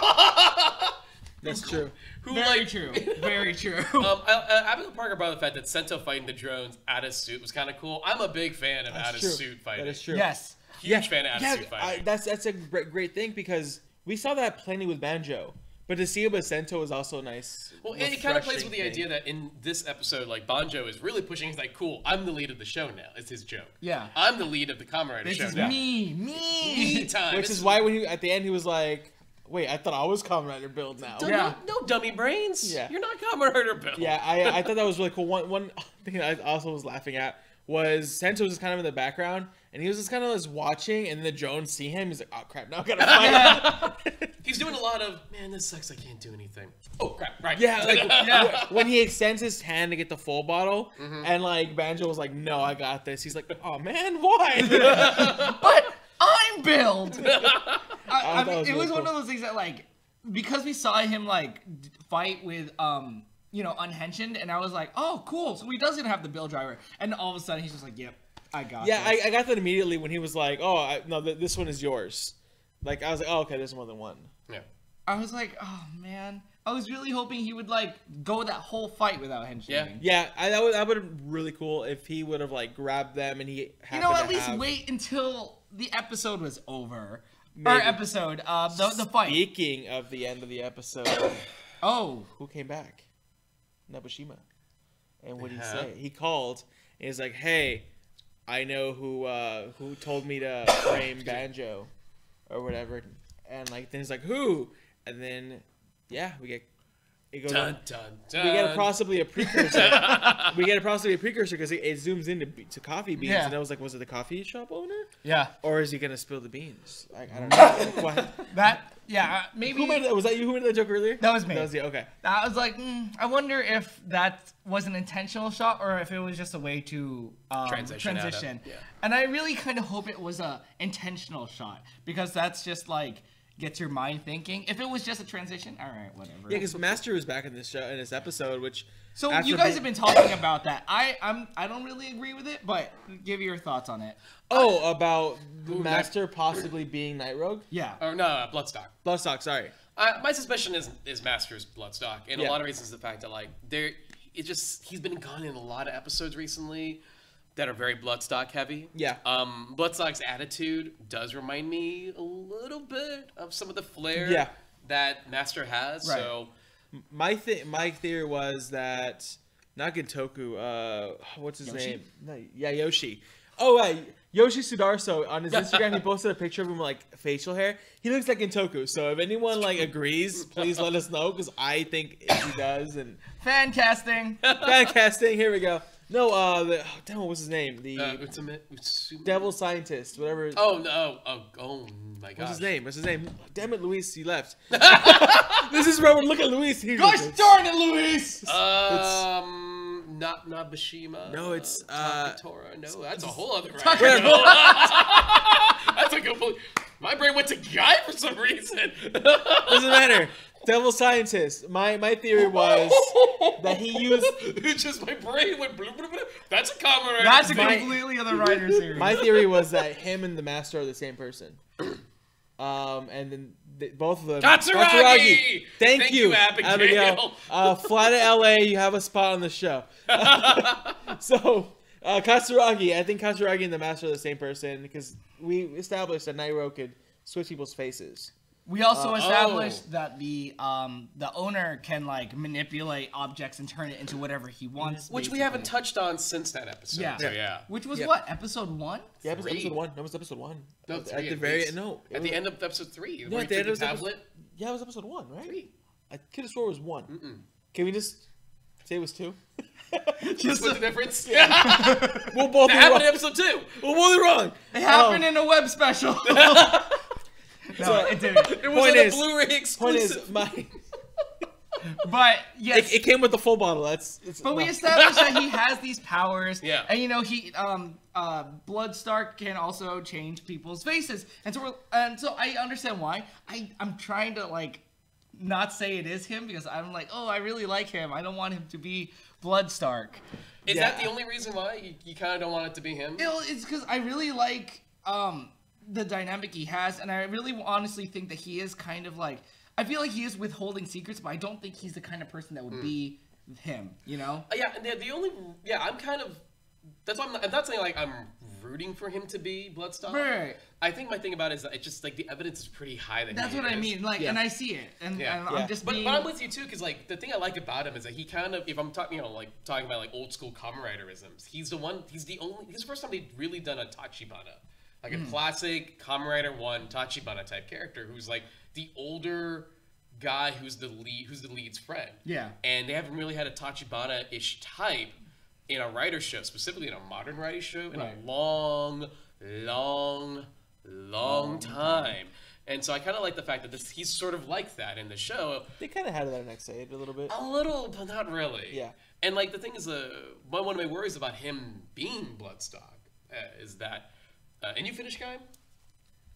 That's true. Very true. Very true. Abigail Parker brought the fact that Sento fighting the drones out of suit was kind of cool. I'm a big fan of out of suit fighting. That is true. Yes. Huge fan of out of suit fighting. That's a great thing, because we saw that plenty with Banjo. But to see it with Sento is also nice. Well, it kind of plays with the idea that in this episode, like, Banjo is really pushing. He's like, cool, I'm the lead of the show now. It's his joke. Yeah. I'm the lead of the Kamen Rider This show is now. me time. Which is why when he at the end he was like, wait, I thought I was Kamen Rider build now. Yeah. No dummy brains. Yeah. You're not Kamen Rider build. Yeah, I thought that was really cool. One thing I also was laughing at was Sento was just kind of in the background, and he was just kind of just watching, and then the drones see him. He's like, oh crap, now I gotta fight. He's doing a lot of, man, this sucks, I can't do anything. Oh crap, right. Yeah, like when he extends his hand to get the full bottle, and like Banjo was like, no, I got this. He's like, oh man, why? But I'm Build. I mean, it really was one cool. of those things that, like, because we saw him like fight with unhensioned, and I was like, oh cool, so he doesn't have the Build driver, and all of a sudden he's just like, yep, I got Yeah, this. I got that immediately when he was like, oh no, this one is yours. Like I was like, oh okay, there's more than one. Yeah. I was like, oh man, I was really hoping he would like go that whole fight without henching. Yeah, that would have been really cool if he would have like grabbed them and he happened at to least have... wait until the episode was over. Maybe. Or episode, the fight. Speaking of the end of the episode, Oh, who came back? Nobushima. And what did he say? He called and he's like, "Hey, I know who told me to frame Banjo, or whatever." And like then he's like, "Who?" And then it goes on. Dun. We get possibly a precursor. Because it zooms into to coffee beans, and I was like, was it the coffee shop owner? yeah. Or is he gonna spill the beans? Like, I don't know. Like, Maybe. who made that? Was that you who made that joke earlier? That was me. That was you. Okay. I was like, I wonder if that was an intentional shot or if it was just a way to transition. yeah. And I really kind of hope it was a intentional shot, because that's just like gets your mind thinking. If it was just a transition, all right, whatever. Yeah, because Master was back in this show, in this episode, which. So you guys have been talking about that. I don't really agree with it, but give your thoughts on it. Oh, about Master possibly being Night Rogue? Yeah. Or no, Bloodstock. Bloodstock, sorry. My suspicion is Master's Bloodstock, and a lot of reasons the fact that like he's been gone in a lot of episodes recently that are very Bloodstock heavy. Yeah. Bloodstock's attitude does remind me a little bit of some of the flair that Master has. Right. So My theory was that not Toku. What's his Yoshi? name? No, yeah, Yoshi. Oh, Yoshi Sudarso on his Instagram, he posted a picture of him with, like, facial hair. He looks like Toku. So if anyone like agrees, please let us know, because I think he does. And Fan casting. fan casting. Here we go. No, damn, what was his name? The devil scientist, whatever. Oh my god. What's his name? Damn it, Luis, he left. This is where we look at Luis. Gosh darn it, Luis! Not Nabashima. No, it's Takatora. No, that's a whole other writer. That's a complete. My brain went to Guy for some reason. Doesn't matter. Devil scientist. My theory was that he used. It's just my brain went. Blah, blah, blah. That's a Kamen Rider. That's a completely other writer series. My theory was that him and the master are the same person. And then both of them. Katsuragi! Thank you, Abigail. Fly to LA. You have a spot on the show. So, Katsuragi. I think Katsuragi and the master are the same person because we established that Nairo could switch people's faces. We also established that the owner can like manipulate objects and turn it into whatever he wants, which we haven't touched on since that episode. Yeah, so yeah. Which was what, episode 1? Yeah, it was episode 1. No, it was episode 1. No, at the very no. At the end of episode 3. No, at the end of the tablet. Yeah, it was episode 1, right? 3. I could have swore it was 1. Can we just say it was 2? Just with the difference. We'll both that be happened wrong. in episode 2. We're both wrong. It happened in a web special. No, it didn't. It was a Blu-ray exclusive. Point is, But yes, it came with the full bottle. But we established that he has these powers. Yeah. And he Bloodstar can also change people's faces, and so I understand why. I'm trying to like not say it is him because I'm like, oh, I really like him. I don't want him to be Bloodstar. Is that the only reason why you kind of don't want it to be him? It's because I really like the dynamic he has, and I really honestly think that he is kind of like, I feel like he is withholding secrets, but I don't think he's the kind of person that would be him, you know? Yeah, and I'm kind of, that's why I'm not saying like I'm rooting for him to be Bloodstar. Right. I think my thing about it is that it's just like the evidence is pretty high that that's what I mean, like, and I see it, and I'm just but I'm with you too, because like the thing I like about him is that he kind of, if I'm talking, talking about like old school Kamen Riderisms, he's the first time they've really done a Tachibana. Like a classic Kamen Rider 1 Tachibana type character who's like the older guy who's the lead's friend. Yeah. And they haven't really had a Tachibana-ish type in a writer show, specifically in a modern writing show, in a long time. And so I kind of like the fact that he's sort of like that in the show. They kind of had that next aid a little bit. A little, but not really. Yeah. And like the thing is, one of my worries about him being Bloodstock is that. And you finished Guy?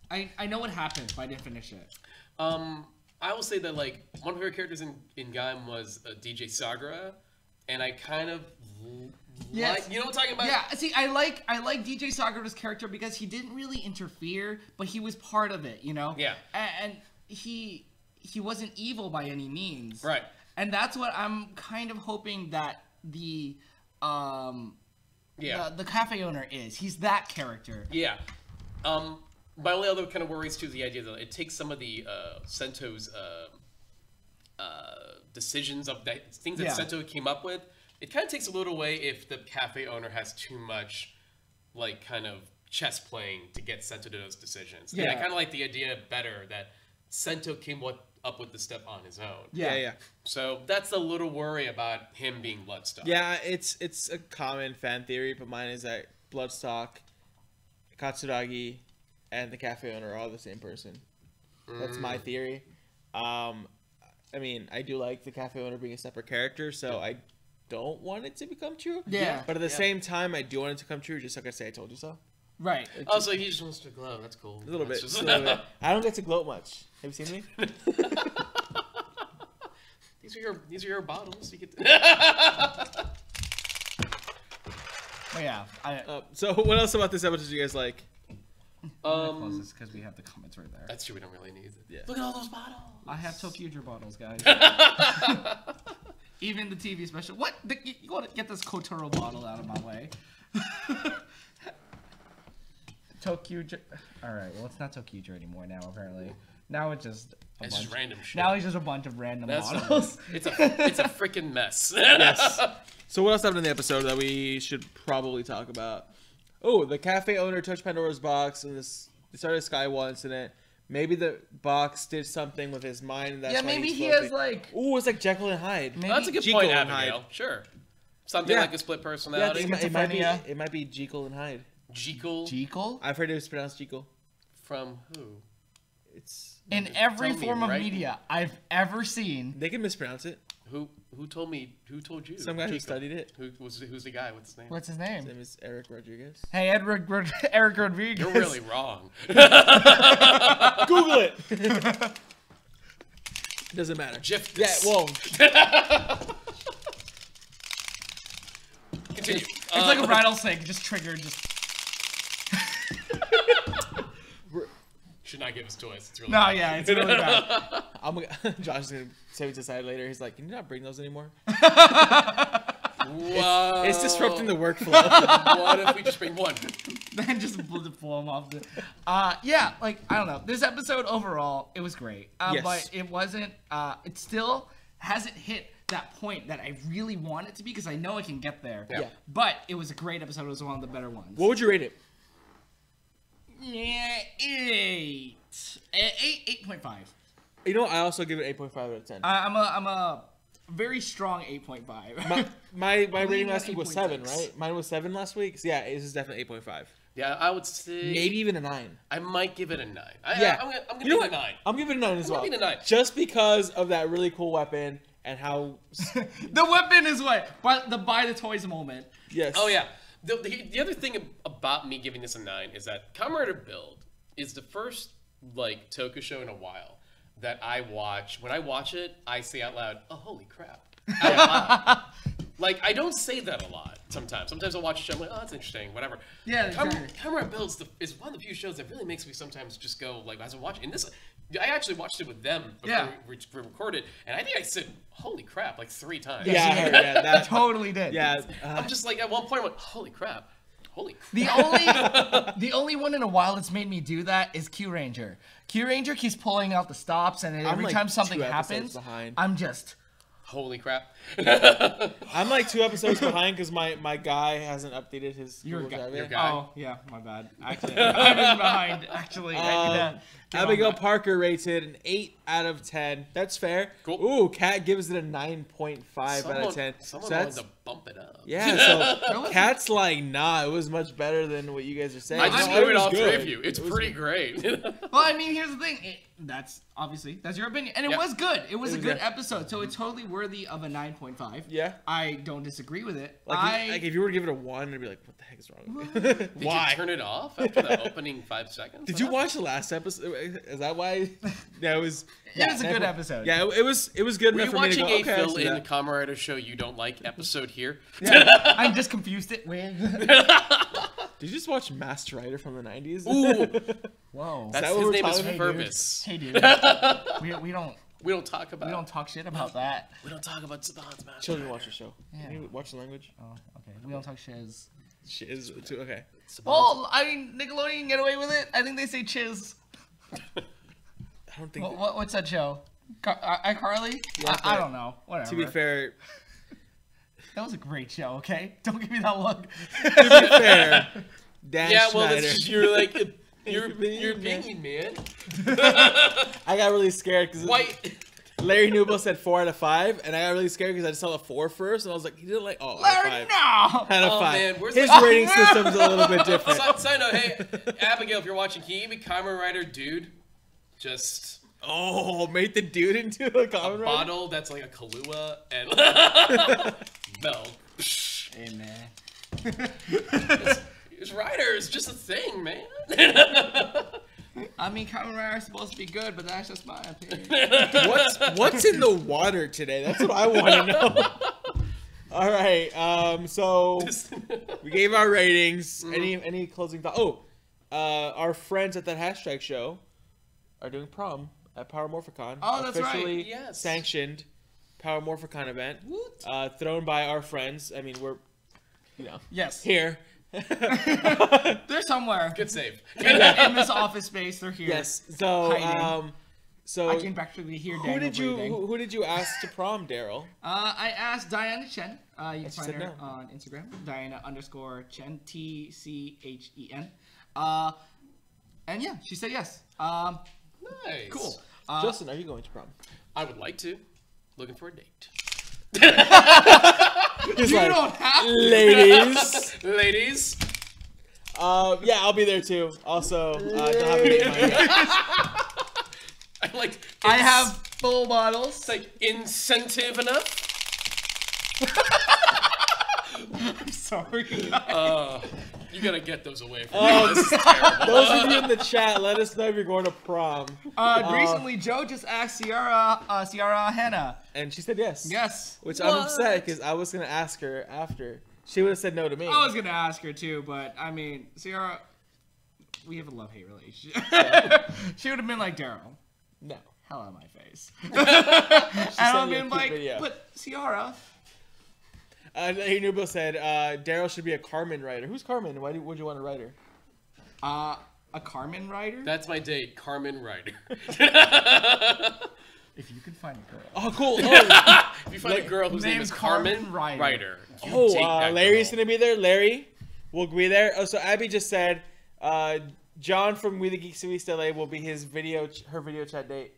I know what happened, but I didn't finish it. I will say that like one of my favorite characters in Gaim was DJ Sagura, and I kind of like, you know what I'm talking about? Yeah, see, I like DJ Sagura's character because he didn't really interfere, but he was part of it, you know? Yeah. And he wasn't evil by any means. Right. And that's what I'm kind of hoping that the cafe owner is. He's that character. Yeah. My only other kind of worries too is the idea that it takes some of the Sento's decisions of things that Sento came up with. It kind of takes a little away if the cafe owner has too much, like, kind of chess playing to get Sento to those decisions. Yeah. I kind of like the idea better that Sento came up with the step on his own. Yeah. So that's a little worry about him being Bloodstock. Yeah, it's a common fan theory, but mine is that Bloodstock, Katsuragi, and the cafe owner are all the same person. That's my theory. I mean, I do like the cafe owner being a separate character, so I don't want it to become true. Yeah. But at the same time, I do want it to come true, just like I say I told you so. Right. Oh, so he just wants to glow. That's cool. A little bit. I don't get to gloat much. Have you seen me? These are your bottles. You get Oh, yeah. So what else about this episode do you guys like? Close this because we have the comments right there. That's true. We don't really need it. Yeah. Look at all those bottles. I have Tokuger bottles, guys. Even the TV special. What? You want to get this Kotaro bottle out of my way. Tokuger. All right. Well, it's not Tokuger anymore now. Apparently, now it's just. Just random shit. Now it's just a bunch of random bottles. It's a freaking mess. Yes. So what else happened in the episode that we should probably talk about? Oh, the cafe owner touched Pandora's box, and they started a Skywall incident. Maybe the box did something with his mind. And that's why maybe he has like. Ooh, it's like Jekyll and Hyde. That's a good point, Abigail. Sure. Something like a split personality. It might be Jekyll and Hyde. Jekyll? I've heard it was pronounced Jekyll. From who? It's in every form of media I've ever seen. They can mispronounce it. Who told me? Who told you? Some guy who studied it. Who's the guy? What's his name? What's his name? His name is Eric Rodriguez. Hey, Eric Rodriguez. You're really wrong. Google it. Doesn't matter. Jiff. Yeah, whoa. Continue. It's like a rattlesnake, just triggered. Should not give us toys. It's really No, bad. yeah, it's really bad. Josh is gonna save it aside later. He's like, "Can you not bring those anymore?" Whoa. It's disrupting the workflow. What if we just bring one? Then just blow them off. Yeah, like I don't know. This episode overall, it was great. Yes. But it wasn't. It still hasn't hit that point that I really want it to be because I know I can get there. Yeah. But it was a great episode. It was one of the better ones. What would you rate it? Yeah, 8.5. You know, I also give it 8.5 out of 10. I'm a very strong 8.5. My rating last week was 8.6. 7, right? Mine was 7 last week. So yeah, this is definitely 8.5. Yeah, I would say Maybe even a 9. I might give it a 9. Yeah. I'm gonna You know give it what? a 9. I'm giving it a 9 as well. giving it a 9. Just because of that really cool weapon and how. The weapon is what? But the buy the toys moment. Yes. Oh yeah. The other thing about me giving this a 9 is that Kamen Rider Build is the first like Toku show in a while that I watch. When I watch it, I say out loud, "Oh, holy crap!" Out loud. Like I don't say that a lot. Sometimes I'll watch a show, I'm like, "Oh, that's interesting," whatever. Yeah, exactly. Kamen Rider Build is one of the few shows that really makes me sometimes just go like as I watch. And this, I actually watched it with them before we recorded, and I think I said, "Holy crap!" like 3 times. Yeah, I heard, yeah, I totally did. Yeah. I'm just like at one point, I'm like, "Holy crap!" Holy crap. The only one in a while that's made me do that is Q Ranger. Q Ranger keeps pulling out the stops, and every like time something 2 episodes happens, behind. I'm just. Holy crap. I'm like 2 episodes behind because my guy hasn't updated his Your Google Drive yet. guy. Oh, yeah, my bad. Actually, I was behind. Actually, I need to get on Abigail that. Parker rates it an 8 out of 10. That's fair. Cool. Ooh, Kat gives it a 9.5 out of 10. Someone So wanted that's to bump it up. yeah. So Kat's like, nah, it was much better than what you guys are saying. I just No, gave it was all 3 good. of you. It's It was pretty good. great. Well, I mean, here's the thing. That's your opinion, and it Yep. was good. It was a good yeah. episode, so it's totally worthy of a 9.5. Yeah. I don't disagree with it. Like if you were to give it a 1, I'd be like, what the heck is wrong with you? Did Why? you turn it off after the opening 5 seconds? Did you watch the last episode? Is that why? That was. It was a good episd. Yeah, it was good Were enough you for me to watching go, a okay, I fill see in the that. Kamen Rider show you don't like episode here? I just confused it with. Did you just watch Master Rider from the 90s? Ooh, Whoa. that's that what his we're name is talking about? Purpose. Hey, dude. we don't We don't talk about. we don't talk shit about that. We don't talk about Saban's Master Children Rider. watch the show. Yeah. Can you watch the language? Oh, okay. We don't talk shiz. Is okay. Well, I mean, Nickelodeon can get away with it. I think they say chiz. I don't think. What's that show? iCarly? Yeah, I don't know. Whatever. To be fair, that was a great show. Okay, don't give me that look. to be fair, Dan Yeah, well, Schneider. that's just, you're like your You're opinion, man. I got really scared because White. Larry Newble said 4 out of 5, and I got really scared because I just saw a 4 first, and I was like, he did like, oh, Larry, out of 5. no. Out of Oh, 5. man, where's His the- rating system's a little bit different. Side note, hey, Abigail, if you're watching, can you be Kamen Rider dude? Just Oh, made the dude into a Kamen Rider? bottle that's like a Kahlua and milk. Hey man. This rider is just a thing, man. I mean, Kamen Rider is supposed to be good, but that's just my opinion. What's in the water today? That's what I want to know. All right, so we gave our ratings. Any closing thoughts? Oh, our friends at that hashtag show are doing prom at Power Morphicon. Oh, that's right. Officially Yes. sanctioned Power Morphicon event. Woot. Thrown by our friends. I mean, we're, Yes. here. They're somewhere. Good save. In this office space, they're here. Yes. So, Hiding. so I can practically hear Daniel breathing. who did you ask to prom, Daryl? I asked Diana Chen. You can she find said her no. on Instagram. Diana_Chen. TCHEN. And yeah, she said yes. Nice. Cool. Justin, are you going to prom? I would like to. Looking for a date. He's You like, don't have to. ladies. Ladies. Yeah, I'll be there too. Also, don't have a date in mind yet. I have full bottles. It's like incentive enough. I'm sorry. You gotta get those away from me. This is terrible. Those of you in the chat, let us know if you're going to prom. Recently, Joe just asked Ciara Hannah. And she said yes. Yes. Which I'm upset because I was going to ask her after. She would have said no to me. I was gonna ask her too, but I mean, Ciara, we have a love-hate relationship. She would have been like, Daryl, No. hell out of my face. And sent I've me a been cute like, video. but Ciara. Nubo said, Daryl should be a Kamen Rider. Who's Carmen? Why would you want a writer? A Kamen Rider? That's my date, Kamen Rider. If you could find a girl. Oh, cool. If you find a girl whose name is Kamen Rider, you date that Larry's girl. going to be there. Larry will be there. Oh, so Abby just said, John from We the Geeks of East LA will be her video chat date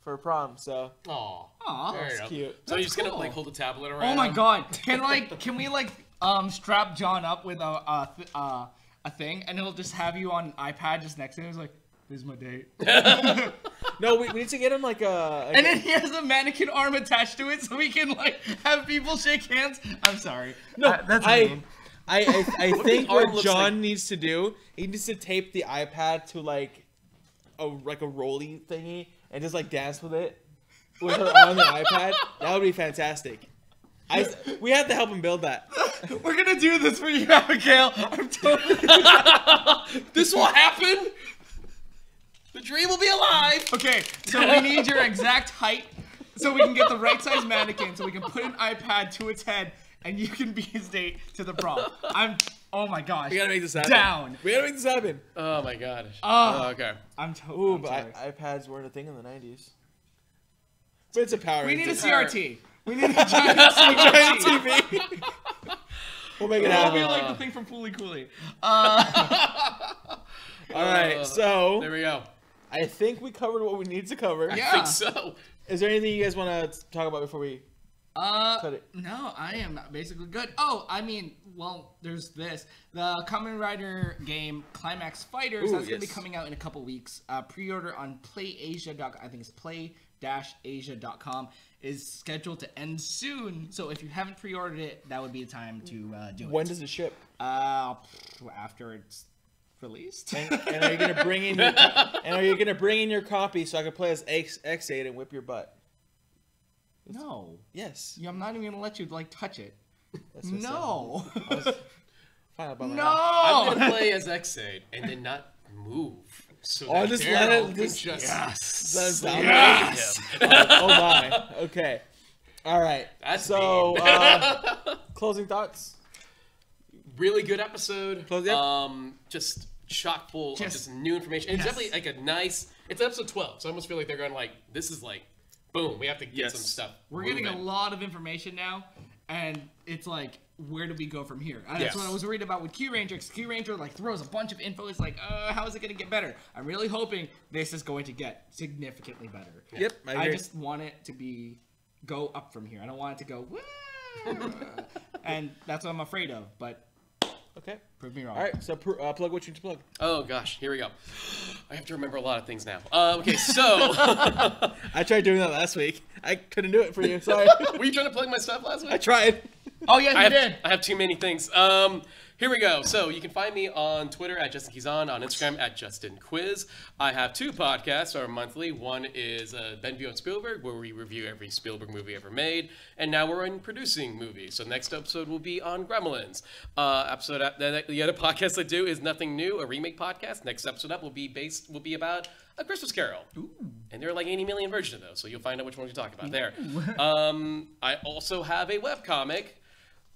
for prom. So Aw. Aw. There you go. cute. So you're just gonna cool. like hold a tablet around? Oh my god. Can we strap John up with a thing and he'll just have you on iPad just next to him? He's like, this is my date. No, we need to get him like a... And then he has a mannequin arm attached to it so we can like have people shake hands. I'm sorry. No, that's I mean. think arm what looks John like? needs to do, he needs to tape the iPad to like a rolly thingy and just like dance with it with her on the iPad. That would be fantastic. We have to help him build that. We're gonna do this for you, Abigail. I'm totally. This will happen. The dream will be alive. Okay, so we need your exact height so we can get the right size mannequin so we can put an iPad to its head and you can be his date to the prom. Oh my gosh. We gotta make this happen. Down. We gotta make this happen. Oh my god. Okay. Ooh, but iPads weren't a thing in the 90s. But it's a power. We need a engine. CRT. We need a giant CRT. We'll make it That'll happen. be like the thing from Fooly Cooly. All right, so There we go. I think we covered what we need to cover. Yeah. I think so. Is there anything you guys want to talk about before we cut it? No, I am basically good. Oh, I mean, well, there's this. The Kamen Rider game Climax Fighters that's going to be coming out in a couple weeks. Pre-order on PlayAsia.com. I think it's play-asia.com is scheduled to end soon. So if you haven't pre-ordered it, that would be the time to do it. When does it ship? After it's released. And are you gonna bring in your copy so I can play as X8 and whip your butt? No. Yes. I'm not even going to let you, like, touch it. That's so No. Fine, I'll buy my own. I'm No. gonna play as X8 and then not move. So Oh, that just Daryl let it- can just- just That's slay Yes. him. Oh my. Okay. All right. That's so closing thoughts. Really good episode. Yep. Just chock full of Just- just new information. And yes. It's definitely like a nice. It's episode 12, so I almost feel like they're going like, this is like, boom. We have to get some stuff. We're getting a lot of information now, and it's like, where do we go from here? And that's Yes. what I was worried about with Q Ranger, because Q Ranger like throws a bunch of info. It's like, how is it going to get better? I'm really hoping this is going to get significantly better. Yep, I agree. just want it to go up from here. I don't want it to go, woo! And that's what I'm afraid of, but Okay. prove me wrong. All right. So plug what you need to plug. Oh gosh, here we go. I have to remember a lot of things now. Okay, so I tried doing that last week. I couldn't do it for you. Sorry. were you trying to plug my stuff last week? I tried. Oh, yeah, you did. I have too many things. Here we go. So you can find me on Twitter at Justin Kizan, on Instagram at Justin Quiz. I have two podcasts, our monthly. One is Benview and Spielberg, where we review every Spielberg movie ever made. And now we're in producing movies. So next episode will be on Gremlins. The other podcast I do is Nothing New, a remake podcast. Next episode up will be about A Christmas Carol. Ooh. And there are like 80 million versions of those, so you'll find out which one we're talking about there. I also have a webcomic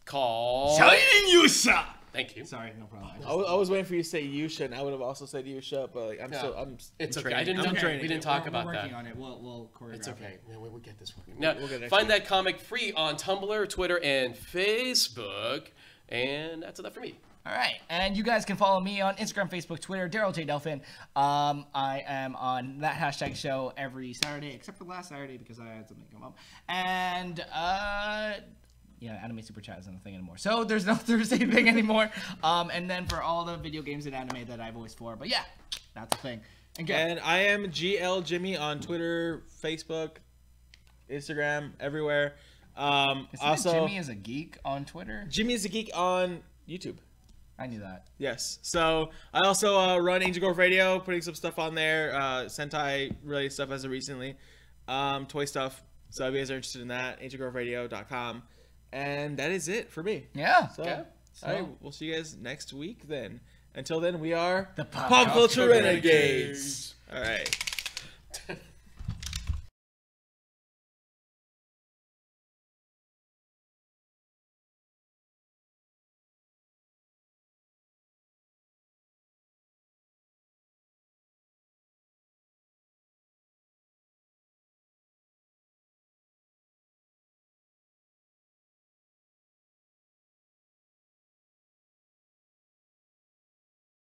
called... Shining Yusha! Thank you. Sorry, no problem. I was waiting for you to say Yusha, and I would have also said Yusha, but like, It's I'm okay. I didn't training. know. training. We didn't talk We're about working that. on it. We'll choreograph It's okay. it. No, we'll get this working. Now, We'll get it find next that comic free on Tumblr, Twitter, and Facebook. And that's enough for me. All right, and you guys can follow me on Instagram, Facebook, Twitter, Daryl J. Delphin. I am on that hashtag show every Saturday, except for last Saturday because I had something come up. And yeah, Anime Super Chat isn't a thing anymore. So there's no Thursday thing anymore. And then for all the video games and anime that I've always for. But yeah, that's a thing. And I am GL Jimmy on Twitter, Facebook, Instagram, everywhere. Also, Jimmy is a geek on Twitter. Jimmy is a geek on YouTube. I knew that. Yes. So I also run Angel Grove Radio, putting some stuff on there, Sentai related stuff as of recently, toy stuff. So if you guys are interested in that, angelgroveradio.com. And that is it for me. Yeah. So, okay. all right, we'll see you guys next week then. Until then, we are the Pop Culture Renegades. All right.